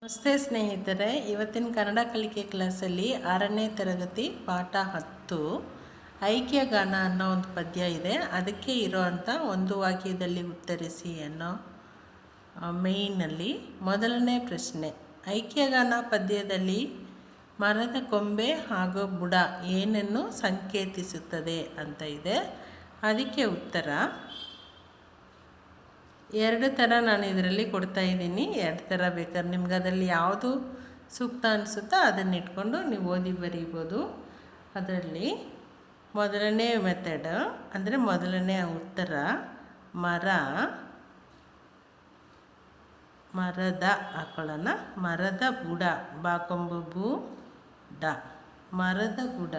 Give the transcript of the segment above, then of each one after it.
ನಮಸ್ತೆ ಸ್ನೇಹಿತರೆ, ಇವತ್ತಿನ ಕನ್ನಡ ಕಲಿಕೆ ಕ್ಲಾಸಲ್ಲಿ 6ನೇ ತರಗತಿ ಪಾಠ 10 ಐಕ್ಯಗಾನ ಅನ್ನೋ ಒಂದು ಪದ್ಯ ಇದೆ. ಅದಕ್ಕೆ ಇರೋವಂಥ ಒಂದು ವಾಕ್ಯದಲ್ಲಿ ಉತ್ತರಿಸಿ ಅನ್ನೋ ಮೇಯ್ನಲ್ಲಿ ಮೊದಲನೇ ಪ್ರಶ್ನೆ, ಐಕ್ಯಗಾನ ಪದ್ಯದಲ್ಲಿ ಮರದ ಕೊಂಬೆ ಹಾಗೂ ಬುಡ ಏನನ್ನು ಸಂಕೇತಿಸುತ್ತದೆ ಅಂತ ಇದೆ. ಅದಕ್ಕೆ ಉತ್ತರ ಎರಡು ಥರ ನಾನು ಇದರಲ್ಲಿ ಕೊಡ್ತಾ ಇದ್ದೀನಿ. ಎರಡು ಥರ ಬೇಕಾದ್ರೆ ನಿಮ್ಗೆ ಅದರಲ್ಲಿ ಯಾವುದು ಸೂಕ್ತ ಅನಿಸುತ್ತೋ ಅದನ್ನು ಇಟ್ಕೊಂಡು ನೀವು ಓದಿ ಬರೀಬೋದು. ಅದರಲ್ಲಿ ಮೊದಲನೇ ಮೆಥಡ್ ಅಂದರೆ ಮೊದಲನೇ ಉತ್ತರ ಮರದ ಹಾಕೊಳ್ಳೋಣ. ಮರದ ಬುಡ, ಬಾಕೊಂಬು ಬು ಡ, ಮರದ ಬುಡ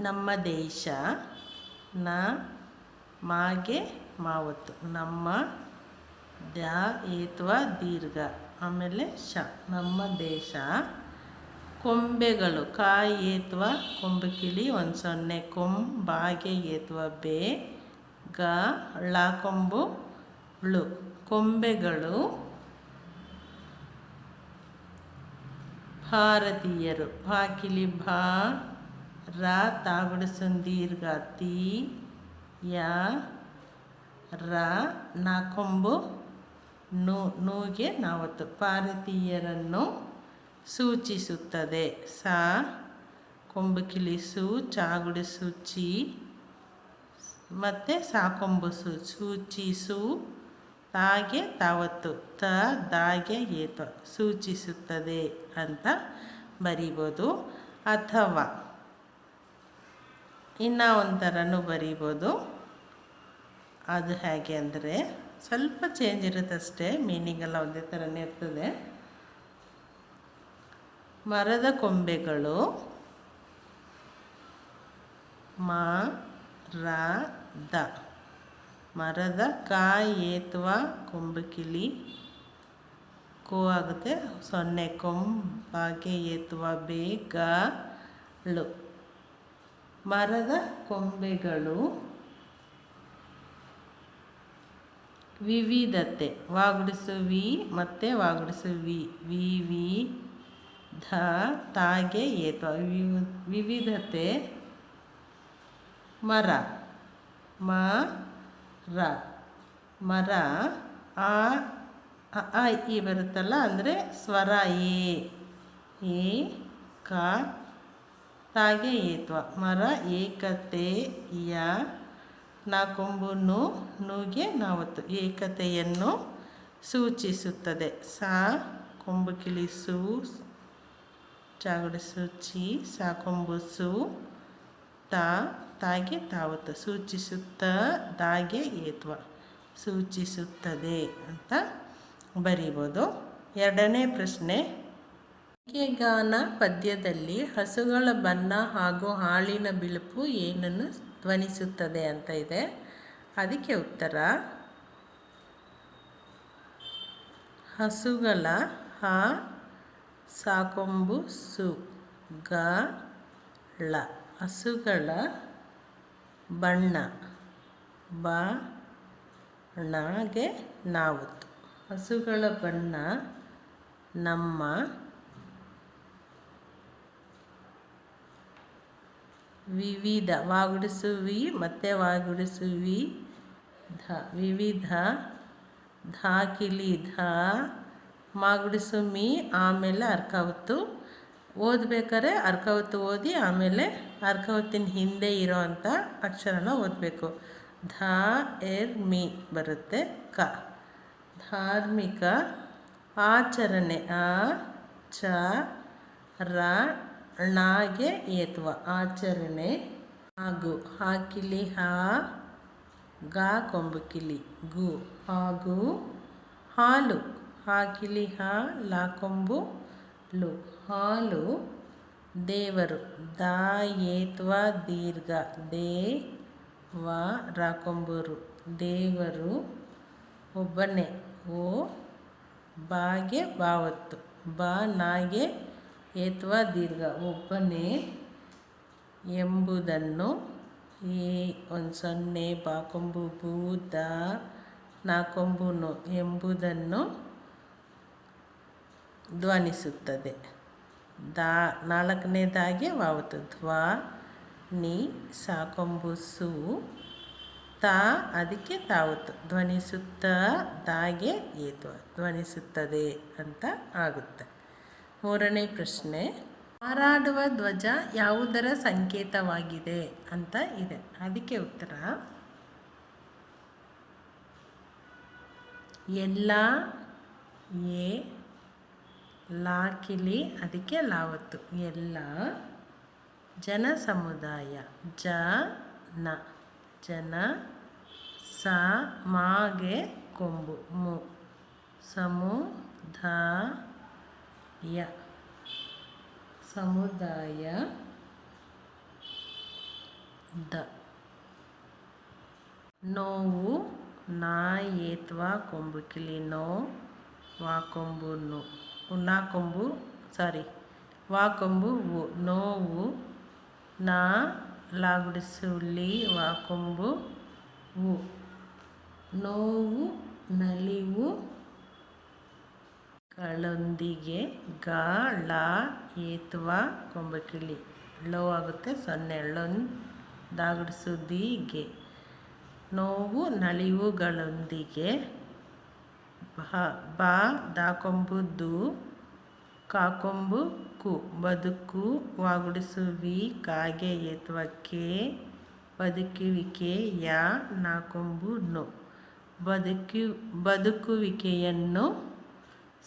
ನಮ್ಮ ದೇಶ, ಮಾಗೆ ಮಾವತ್ತು, ನಮ್ಮ ದ ಏತ್ವ ದೀರ್ಘ, ಆಮೇಲೆ ಶ ನಮ್ಮ ದೇಶ. ಕೊಂಬೆಗಳು ಕಾಯಿ ಏತ್ವ ಕೊಂಬು ಕಿಳಿ 10 ಬಾಗೆ ಏತ್ವ ಬೇ ಗ ಕೊಂಬು ಳು ಕೊಂಬೆಗಳು. ಭಾರತೀಯರು ಕಿಳಿ ಭಾ ರ ತಾಗುಡಿಸುಂದೀರ್ಘ ತೀ ಯ ರ ಕೊಂಬು ನೂಗೆ ನಾವತ್ತು ಭಾರತೀಯರನ್ನು ಸೂಚಿಸುತ್ತದೆ. ಸ ಕೊಂಬು ಕಿಳಿಸು ಚಾಗುಡಿಸು ಚಿ ಮತ್ತು ಸಾಕೊಂಬು ಸೂಚಿಸು ತಾಗೆ ತಾವತ್ತು ತ ದಾಗೆ ಏತ ಸೂಚಿಸುತ್ತದೆ ಅಂತ ಬರಿಬೋದು. ಅಥವಾ ಇನ್ನೂ ಒಂಥರನೂ ಬರಿಬೋದು. ಅದು ಹೇಗೆ ಅಂದರೆ ಸ್ವಲ್ಪ ಚೇಂಜ್ ಇರುತ್ತೆ ಅಷ್ಟೇ, ಮೀನಿಂಗ್ ಎಲ್ಲ ಒಂದೇ ಥರನೇ ಇರ್ತದೆ. ಮರದ ಕೊಂಬೆಗಳು ಮರದ ಕಾಯಿ ಏತ್ವ ಕೊಂಬು ಕಿಳಿ ಕೋ ಆಗುತ್ತೆ 0 ಬಾಗೆ ಏತ್ವ ಬೇ ಗ ಳು ಮರದ ಕೊಂಬೆಗಳು. ವಿವಿಧತೆ ವಾಗುಡಿಸು ವಿ ಮತ್ತು ವಾಗುಡಿಸು ವಿ ಧ ತಾಗೆ ಏತ್ವ ವಿವಿಧತೆ. ಮರ ಮರ ಆ ಈ ಬರುತ್ತಲ್ಲ, ಅಂದರೆ ಸ್ವರ ಏ ಕ ತಾಗೆ ಏತ್ವ ಮರ ಏಕತೆ ಯ ಕೊಂಬು ನೂಗೆ ನಾವತ್ತು ಏಕತೆಯನ್ನು ಸೂಚಿಸುತ್ತದೆ. ಸ ಕೊಂಬು ಕಿಳಿಸು ಚಾಗುಡಿಸು ಚಿ ಸಾಕೊಂಬು ಸು ತಾಗೆ ತಾವತ್ತು ಸೂಚಿಸುತ್ತ ದಾಗೆ ಏತ್ವ ಸೂಚಿಸುತ್ತದೆ ಅಂತ ಬರೀಬೋದು. ಎರಡನೇ ಪ್ರಶ್ನೆ, ಐಕ್ಯಗಾನ ಪದ್ಯದಲ್ಲಿ ಹಸುಗಳ ಬಣ್ಣ ಹಾಗೂ ಹಾಲಿನ ಬಿಳುಪು ಏನನ್ನು ಧ್ವನಿಸುತ್ತದೆ ಅಂತ ಇದೆ. ಅದಕ್ಕೆ ಉತ್ತರ ಹಸುಗಳ ಹ ಸಾಕೊಂಬು ಸು ಗ ಳ ಹಸುಗಳ ಬಣ್ಣ ಗೆ ನಾವತ್ತು ಹಸುಗಳ ಬಣ್ಣ ನಮ್ಮ ವಿವಿಧ ವಾಗುಡಿಸು ವಿ ಮತ್ತು ವಾಗುಡಿಸು ವಿ ಧ ವಿವಿಧ ಧ ಕಿಳಿ ಧ ಮಾಗುಡಿಸು ಮೀ ಆಮೇಲೆ ಅರ್ಕಾವತ್ತು ಓದಬೇಕಾದ್ರೆ ಅರ್ಕಾವತ್ತು ಓದಿ ಆಮೇಲೆ ಅರ್ಕಾವತ್ತಿನ ಹಿಂದೆ ಇರೋ ಅಂಥ ಅಕ್ಷರನ ಓದಬೇಕು. ಧ ಎರ್ ಮೀ ಬರುತ್ತೆ ಕ. ಧಾರ್ಮಿಕ ಆಚರಣೆ ಆ ಚ ರ ಣಾಗೆ ಏತ್ವ ಆಚರಣೆ. ಹಾಗೂ ಹಾಕಿಲಿ ಹಾ ಗ ಕೊಂಬು ಕಿಳಿ ಗು ಹಾಗೂ ಹಾಲು ಹಾಕಿಲಿ ಹಾ ಲಾ ಕೊಂಬು ಲು ಹಾಲು. ದೇವರು ದ ಏತ್ವ ದೀರ್ಘ ದೇ ವ ರ ಕೊಂಬರು ದೇವರು. ಒಬ್ಬನೇ ಓ ಬಾಗೆ ಬಾವತ್ತು ಬ ನಾಗೆ ಏತ್ವ ದೀರ್ಘ ಒಬ್ಬನೇ ಎಂಬುದನ್ನು ಏ 10 ಬಾಕೊಂಬು ಬೂ ದ ನಾಕೊಂಬುನು ಎಂಬುದನ್ನು ಧ್ವನಿಸುತ್ತದೆ. ದಾ ನಾಲ್ಕನೇದಾಗಿ ವಾವತ್ತು ಧ್ವಾ ನಿ ಸಾಕೊಂಬು ಸು ತಾ ಅದಕ್ಕೆ ತಾವತ್ತು ಧ್ವನಿಸುತ್ತ ದಾಗೆ ಏತ್ವ ಧ್ವನಿಸುತ್ತದೆ ಅಂತ ಆಗುತ್ತೆ. ಮೂರನೇ ಪ್ರಶ್ನೆ, ಹಾರಾಡುವ ಧ್ವಜ ಯಾವುದರ ಸಂಕೇತವಾಗಿದೆ ಅಂತ ಇದೆ. ಅದಕ್ಕೆ ಉತ್ತರ ಎಲ್ಲ ಎ ಲಾ ಕಿಲಿ ಅದಕ್ಕೆ ಲಾವತ್ತು ಎಲ್ಲ ಜನ ಸಮುದಾಯ ಜನ ಜನ ಸ ಮಾಗೆ ಕೊಂಬು ಮು ಸಮುದಾಯ ಸಮುದಾಯ ದ ನೋವು ನಾ ಏತ್ವ ಕೊಂಬು ಕಿಲಿ ನೋ ವಾ ಕೊಂಬು ನು ನಾ ಕೊಂಬು ವಾ ಕೊಂಬು ವು ನೋವು ನಾ ಲಾಗುಡಿಸುಲಿ ವಾ ಕೊಂಬು ವು ನೋವು ನಲಿವು ಗಳೊಂದಿಗೆ ಗ ಲಾ ಏತ್ವ ಕೊಂಬು ಕಿಳಿ ಲೋ ಆಗುತ್ತೆ 0 ಲೊಂದ್ ದಾಗುಡಿಸುದಿಗೆ ನೋವು ನಲಿವುಗಳೊಂದಿಗೆ ಬಾ ದಾಕೊಂಬು ದು ಕಾಕೊಂಬು ಕು ಬದುಕು ವಾಗುಡಿಸುವಿ ಕಾಗೆ ಏತ್ವಕ್ಕೆ ಬದುಕುವಿಕೆ ಯಾ ನಾಕೊಂಬು ನು ಬದುಕುವಿಕೆಯನ್ನು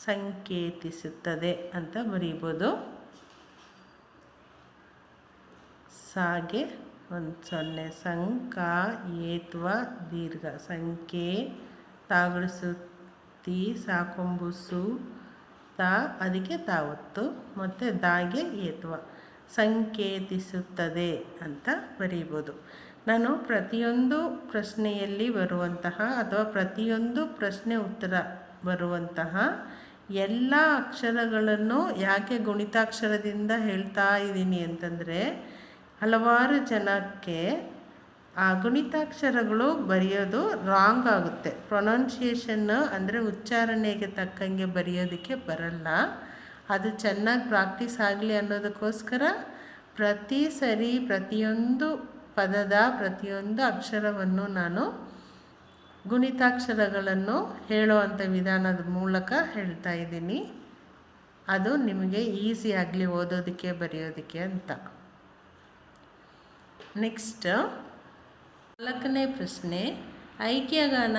ಸಂಕೇತಿಸುತ್ತದೆ ಅಂತ ಬರೀಬೋದು. ಸಾಗೆ 0 ಸಂಕ ಏತ್ವ ದೀರ್ಘ ಸಂಖ್ಯೆ ತಾಗುಡಿಸುತ್ತಿ ಸಾಕೊಂಬು ಸು ತಾ ಅದಕ್ಕೆ ತಾವತ್ತು ಮತ್ತು ದಾಗೆ ಏತ್ವ ಸಂಕೇತಿಸುತ್ತದೆ ಅಂತ ಬರೀಬೋದು. ನಾನು ಪ್ರತಿಯೊಂದು ಪ್ರಶ್ನೆಯಲ್ಲಿ ಬರುವಂತಹ ಅಥವಾ ಪ್ರತಿಯೊಂದು ಪ್ರಶ್ನೆ ಉತ್ತರ ಬರುವಂತಹ ಎಲ್ಲ ಅಕ್ಷರಗಳನ್ನು ಯಾಕೆ ಗುಣಿತಾಕ್ಷರದಿಂದ ಹೇಳ್ತಾ ಇದ್ದೀನಿ ಅಂತಂದರೆ, ಹಲವಾರು ಜನಕ್ಕೆ ಆ ಗುಣಿತಾಕ್ಷರಗಳು ಬರೆಯೋದು ರಾಂಗ್ ಆಗುತ್ತೆ. ಪ್ರೊನೌನ್ಸಿಯೇಷನ್ನು ಅಂದರೆ ಉಚ್ಚಾರಣೆಗೆ ತಕ್ಕಂಗೆ ಬರೆಯೋದಕ್ಕೆ ಬರಲ್ಲ. ಅದು ಚೆನ್ನಾಗಿ ಪ್ರಾಕ್ಟೀಸ್ ಆಗಲಿ ಅನ್ನೋದಕ್ಕೋಸ್ಕರ ಪ್ರತಿ ಸರಿ ಪ್ರತಿಯೊಂದು ಪದದ ಪ್ರತಿಯೊಂದು ಅಕ್ಷರವನ್ನು ನಾನು ಗುಣಿತಾಕ್ಷರಗಳನ್ನು ಹೇಳುವಂಥ ವಿಧಾನದ ಮೂಲಕ ಹೇಳ್ತಾ ಇದ್ದೀನಿ. ಅದು ನಿಮಗೆ ಈಸಿ ಆಗಲಿ ಓದೋದಕ್ಕೆ ಬರೆಯೋದಕ್ಕೆ ಅಂತ. ನೆಕ್ಸ್ಟ್ 4ನೇ ಪ್ರಶ್ನೆ, ಐಕ್ಯಗಾನ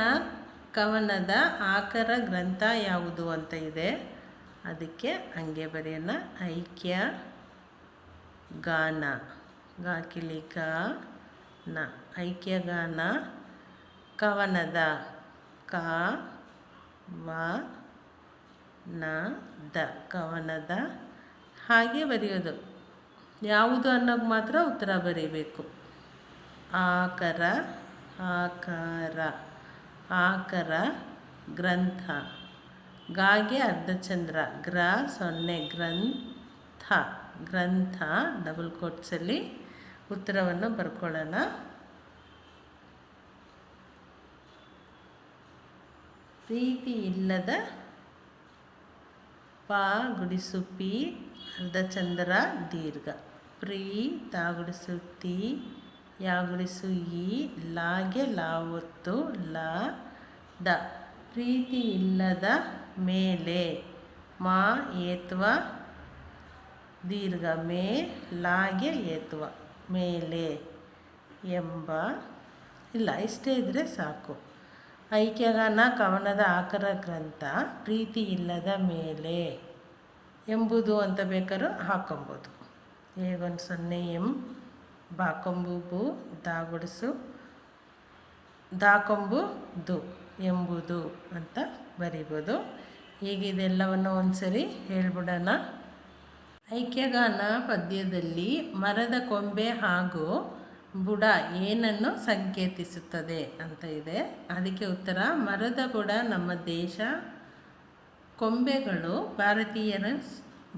ಕವನದ ಆಕರ ಗ್ರಂಥ ಯಾವುದು ಅಂತ ಇದೆ. ಅದಕ್ಕೆ ಹಂಗೆ ಬರೆಯೋಣ. ಐಕ್ಯ ಗಾನ ಗಾಕಿಲಿ ಗಾನ ಐಕ್ಯಗಾನ ಕವನದ ಕ ವ ನ ದ ಕವನದ ಹಾಗೆ ಬರೆಯೋದು. ಯಾವುದು ಅನ್ನೋದು ಮಾತ್ರ ಉತ್ತರ ಬರೀಬೇಕು. ಆಕರ ಆಕಾರ ಆಕರ ಗ್ರಂಥ ಗಾಗೆ ಅರ್ಧಚಂದ್ರ ಗ್ರ 0 ಗ್ರಂಥ ಗ್ರಂಥ ಡಬಲ್ ಕೋಟ್ಸಲ್ಲಿ ಉತ್ತರವನ್ನು ಬರ್ಕೊಳ್ಳೋಣ. ಪ್ರೀತಿ ಇಲ್ಲದ ಪ ಗುಡಿಸು ಪಿ ಅರ್ಧಚಂದ್ರ ದೀರ್ಘ ಪ್ರೀ ತಾಗುಡಿಸುತ್ತಿ ಯಾಗುಡಿಸು ಈ ಲಾಗೆ ಲಾವತ್ತು ಲ ದ ಪ್ರೀತಿ ಇಲ್ಲದ ಮೇಲೆ ಮಾ ಏತ್ವ ದೀರ್ಘ ಮೇ ಲಾಗೆ ಏತ್ವ ಮೇಲೆ ಎಂಬ ಇಲ್ಲ ಇಷ್ಟೇ ಇದ್ದರೆ ಸಾಕು. ಐಕ್ಯಗಾನ ಕವನದ ಆಕರ ಗ್ರಂಥ ಪ್ರೀತಿ ಇಲ್ಲದ ಮೇಲೆ ಎಂಬುದು ಅಂತ ಬೇಕಾದ್ರೂ ಹಾಕೊಬೋದು. ಹೇಗೊಂದು 0 ಎಂ ಬಾಕೊಂಬು ಬು ದಾಗುಡಿಸು ದಾಕೊಂಬು ದು ಎಂಬುದು ಅಂತ ಬರಿಬೋದು. ಈಗ ಇದೆಲ್ಲವನ್ನು ಒಂದ್ಸರಿ ಹೇಳ್ಬಿಡೋಣ. ಐಕ್ಯಗಾನ ಪದ್ಯದಲ್ಲಿ ಮರದ ಕೊಂಬೆ ಹಾಗೂ ಬುಡ ಏನನ್ನು ಸಂಕೇತಿಸುತ್ತದೆ ಅಂತ ಇದೆ. ಅದಕ್ಕೆ ಉತ್ತರ ಮರದ ಬುಡ ನಮ್ಮ ದೇಶ, ಕೊಂಬೆಗಳು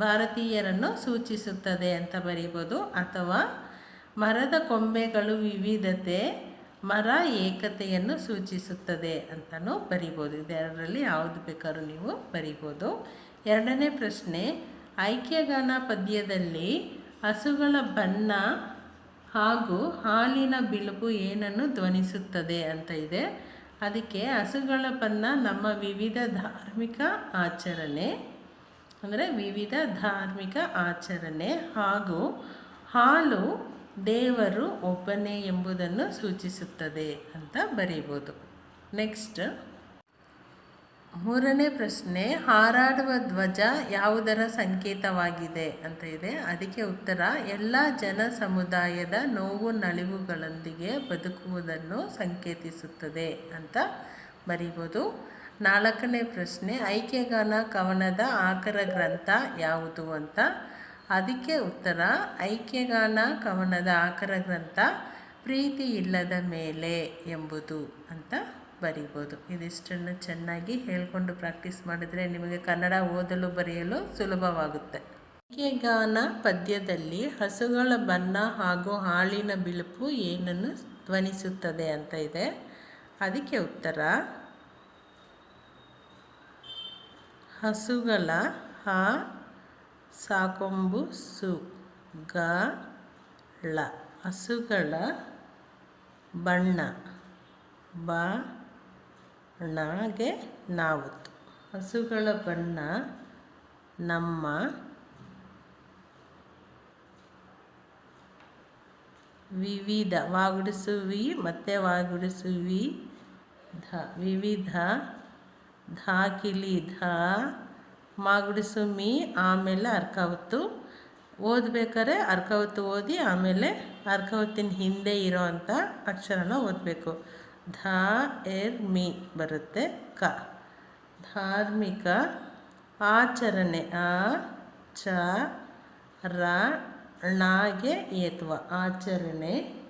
ಭಾರತೀಯರನ್ನು ಸೂಚಿಸುತ್ತದೆ ಅಂತ ಬರೀಬೋದು. ಅಥವಾ ಮರದ ಕೊಂಬೆಗಳು ವಿವಿಧತೆ ಮರ ಏಕತೆಯನ್ನು ಸೂಚಿಸುತ್ತದೆ ಅಂತಲೂ ಬರಿಬೋದು. ಇದೆರಡರಲ್ಲಿ ಯಾವುದು ಬೇಕಾದ್ರೂ ನೀವು ಬರಿಬೋದು. ಎರಡನೇ ಪ್ರಶ್ನೆ, ಐಕ್ಯಗಾನ ಪದ್ಯದಲ್ಲಿ ಹಸುಗಳ ಬಣ್ಣ ಹಾಗೂ ಹಾಲಿನ ಬಿಳುಪು ಏನನ್ನು ಧ್ವನಿಸುತ್ತದೆ ಅಂತ ಇದೆ. ಅದಕ್ಕೆ ಹಸುಗಳ ಬಣ್ಣ ನಮ್ಮ ವಿವಿಧ ಧಾರ್ಮಿಕ ಆಚರಣೆ, ಅಂದರೆ ವಿವಿಧ ಧಾರ್ಮಿಕ ಆಚರಣೆ, ಹಾಗೂ ಹಾಲು ದೇವರು ಒಬ್ಬನೇ ಎಂಬುದನ್ನು ಸೂಚಿಸುತ್ತದೆ ಅಂತ ಬರೀಬೋದು. ನೆಕ್ಸ್ಟ್ ಮೂರನೇ ಪ್ರಶ್ನೆ, ಹಾರಾಡುವ ಧ್ವಜ ಯಾವುದರ ಸಂಕೇತವಾಗಿದೆ ಅಂತ ಇದೆ. ಅದಕ್ಕೆ ಉತ್ತರ ಎಲ್ಲ ಜನ ಸಮುದಾಯದ ನೋವು ನಲಿವುಗಳೊಂದಿಗೆ ಬದುಕುವುದನ್ನು ಸಂಕೇತಿಸುತ್ತದೆ ಅಂತ ಬರೀಬೋದು. ನಾಲ್ಕನೇ ಪ್ರಶ್ನೆ, ಐಕ್ಯಗಾನ ಕವನದ ಆಕರ ಗ್ರಂಥ ಯಾವುದು ಅಂತ. ಅದಕ್ಕೆ ಉತ್ತರ ಐಕ್ಯಗಾನ ಕವನದ ಆಕರ ಗ್ರಂಥ ಪ್ರೀತಿ ಇಲ್ಲದ ಮೇಲೆ ಎಂಬುದು ಅಂತ ಬರಿಬೋದು. ಇದಿಷ್ಟನ್ನು ಚೆನ್ನಾಗಿ ಹೇಳ್ಕೊಂಡು ಪ್ರಾಕ್ಟೀಸ್ ಮಾಡಿದರೆ ನಿಮಗೆ ಕನ್ನಡ ಓದಲು ಬರೆಯಲು ಸುಲಭವಾಗುತ್ತೆ. ಐಕ್ಯಗಾನ ಪದ್ಯದಲ್ಲಿ ಹಸುಗಳ ಬಣ್ಣ ಹಾಗೂ ಹಾಲಿನ ಬಿಳುಪು ಏನನ್ನು ಧ್ವನಿಸುತ್ತದೆ ಅಂತ ಇದೆ. ಅದಕ್ಕೆ ಉತ್ತರ ಹಸುಗಳ ಹ ಸಾಕೊಂಬು ಸು ಗ ಳ ಹಸುಗಳ ಬಣ್ಣ ಬಣ್ಣಗೆ ನಾವುತ್ತು. ಹಸುಗಳ ಬಣ್ಣ ನಮ್ಮ ವಿವಿಧ ವಾಗುಡಿಸುವಿ ಮತ್ತು ವಾಗುಡಿಸುವಿ ವಿವಿಧ ಧಾಕಿಲಿ ಧ ಮಾಗುಡಿಸು ಮೀ ಆಮೇಲೆ ಅರ್ಕಾವತ್ತು ಓದಬೇಕಾದ್ರೆ ಅರ್ಕಾವತ್ತು ಓದಿ ಆಮೇಲೆ ಅರ್ಕಾವತ್ತಿನ ಹಿಂದೆ ಇರೋ ಅಂಥ ಅಕ್ಷರನ ಓದಬೇಕು. ಧ ಎರ್ ಮೀ ಬರುತ್ತೆ ಕ. ಧಾರ್ಮಿಕ ಆಚರಣೆ ಆ ಚ ರ ಣಗೆ ಏತ್ವ ಆಚರಣೆ